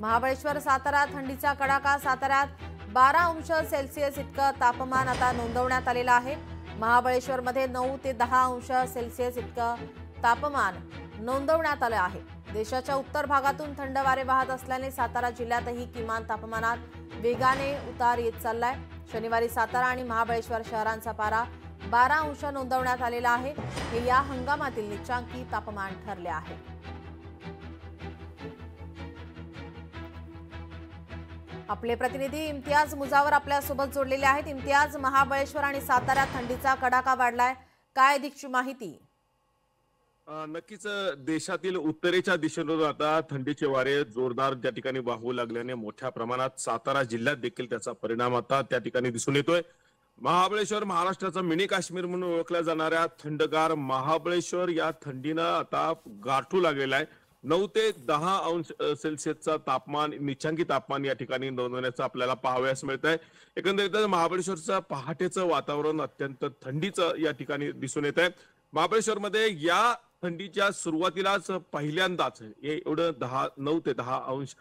महाबळेश्वर सातारा थंडीचा कडाका। साताऱ्यात 12 अंश सेल्सिअस इतकं तापमान आता नोंदवण्यात आलेलं आहे। महाबळेश्वरमध्ये 9 ते 10 अंश सेल्सिअस इतकं तापमान नोंदवण्यात आलं आहे। देशाच्या उत्तर भागातून थंड वारे वाहत असल्याने सातारा जिल्ह्यातही किमान तापमानात वेगाने उतार येत चाललाय। शनिवारी सातारा आणि महाबळेश्वर शहरांचा पारा 12 अंश नोंदवण्यात आलेला आहे। हे या हंगामातील निचांकी तापमान ठरले आहे। आपले प्रतिनिधी इम्तियाज मुजावर आपल्या सोबत जोडलेले आहेत। इम्तियाज, महाबळेश्वर आणि साताऱ्यात थंडीचा कडाका वाढलाय, काय अधिकची माहिती? नक्कीच देशातील उत्तरेच्या दिशेने आता थंडीचे वारे जोरदार त्या ठिकाणी वाहू लागल्याने मोठ्या प्रमाणात सातारा जिल्ह्यात देखील त्याचा परिणाम आता त्या ठिकाणी दिसून येतोय। महाबळेश्वर महाराष्ट्राचा मिनी काश्मीर म्हणून ओळखल्या जाणाऱ्या थंडगार महाबळेश्वर या थंडीनं आता गाठू लागलेला आहे। 9 ते 10 अंश सेल्सिअसचा तापमान, निचांकी तापमान या ठिकाणी नोंदवण्याचं आपल्याला पाहावयास मिळत आहे। एकंदरीत महाबळेश्वरचं पहाटेचं वातावरण अत्यंत थंडीचं या ठिकाणी दिसून येत आहे। महाबळेश्वरमध्ये या थंडीच्या सुरुवातीलाच पहिल्यांदाच एवढं 9 ते 10 अंश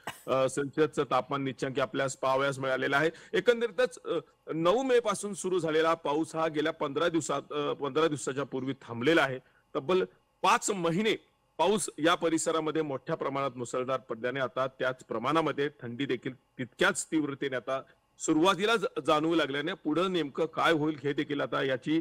सेल्सिअसचं तापमान निचांकी आपल्याला पाहावयास मिळालेलं आहे। एकंदरीतच 9 मे पासून सुरू झालेला पाऊस हा गेल्या 15 दिवसाच्या पूर्वी थांबलेला आहे। तब्बल 5 महिने पाऊस या परिसरामध्ये मोठ्या प्रमाणात मुसळधार पडल्याने आता त्याच प्रमाणामध्ये थंडी देखील तितक्याच तीव्रतेने आता सुरुवातीला जाणवू लागल्याने पुढे नेमकं काय होईल हे देखील आता याची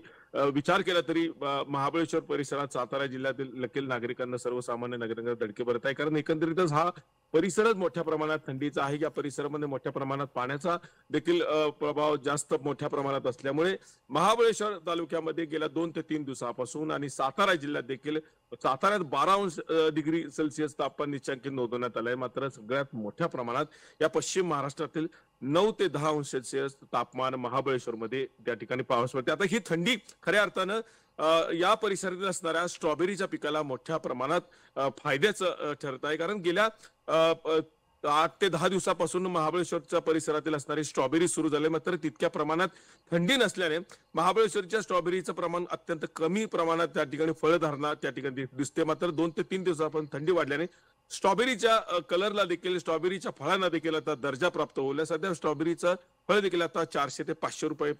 विचार केला तरी महाबळेश्वर परिसरात सातारा जिल्ह्यातील देखील नागरिकांना, सर्वसामान्य नागरिकांना धडकी भरत आहे। कारण एकंदरीतच हा परिसरच मोठ्या प्रमाणात थंडीचा आहे। या परिसरामध्ये मोठ्या प्रमाणात पाण्याचा देखील प्रभाव जास्त मोठ्या प्रमाणात असल्यामुळे महाबळेश्वर तालुक्यामध्ये गेल्या 2 ते 3 दिवसापासून आणि सातारा जिल्ह्यात देखील साताऱ्यात 12 अंश डिग्री सेल्सिअस तापमान निचांकी नोंदवण्यात आलंय। मात्र सगळ्यात मोठ्या प्रमाणात या पश्चिम महाराष्ट्रातील 9 ते 10 अंश सेल्सिअस तापमान महाबळेश्वरमध्ये त्या ठिकाणी पाहावयास मिळते। आता ही थंडी खऱ्या अर्थानं या परिसरातील असणाऱ्या स्ट्रॉबेरीच्या पिकाला मोठ्या प्रमाणात फायद्याचं ठरत आहे। कारण गेल्या 8 ते 10 दिवसापासून महाबळेश्वरच्या परिसरातील असणारी स्ट्रॉबेरी सुरू झाले, मात्र तितक्या प्रमाणात थंडी नसल्याने महाबळेश्वरच्या स्ट्रॉबेरीचं प्रमाण अत्यंत कमी प्रमाणात त्या ठिकाणी फळधारणा त्या ठिकाणी दिसते। मात्र 2 ते 3 दिवसापासून थंडी वाढल्याने स्ट्रॉबेरीच्या कलरला देखील, स्ट्रॉबेरीच्या फळांना देखील आता दर्जा प्राप्त होईल। सध्या स्ट्रॉबेरीचं फळ देखील आता 400 ते 500 रुपये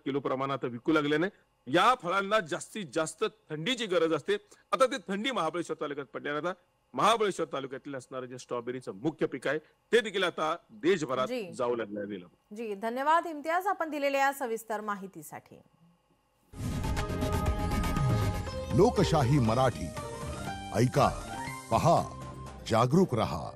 किलो प्रमाणात विकू लागल्याने या फळांना जास्तीत जास्त थंडीची गरज असते। आता ते थंडी महाबळेश्वर तालुक्यात पडल्याने आता महाबळेश्वर तालुक्यातील असणारे जे स्ट्रॉबेरीचं मुख्य पीक आहे ते देखील आता देशभरात जाऊ लागले। जी, धन्यवाद इम्तियाज आपण दिलेल्या सविस्तर माहितीसाठी। लोकशाही मराठी ऐका, पहा, जागरूक रहा।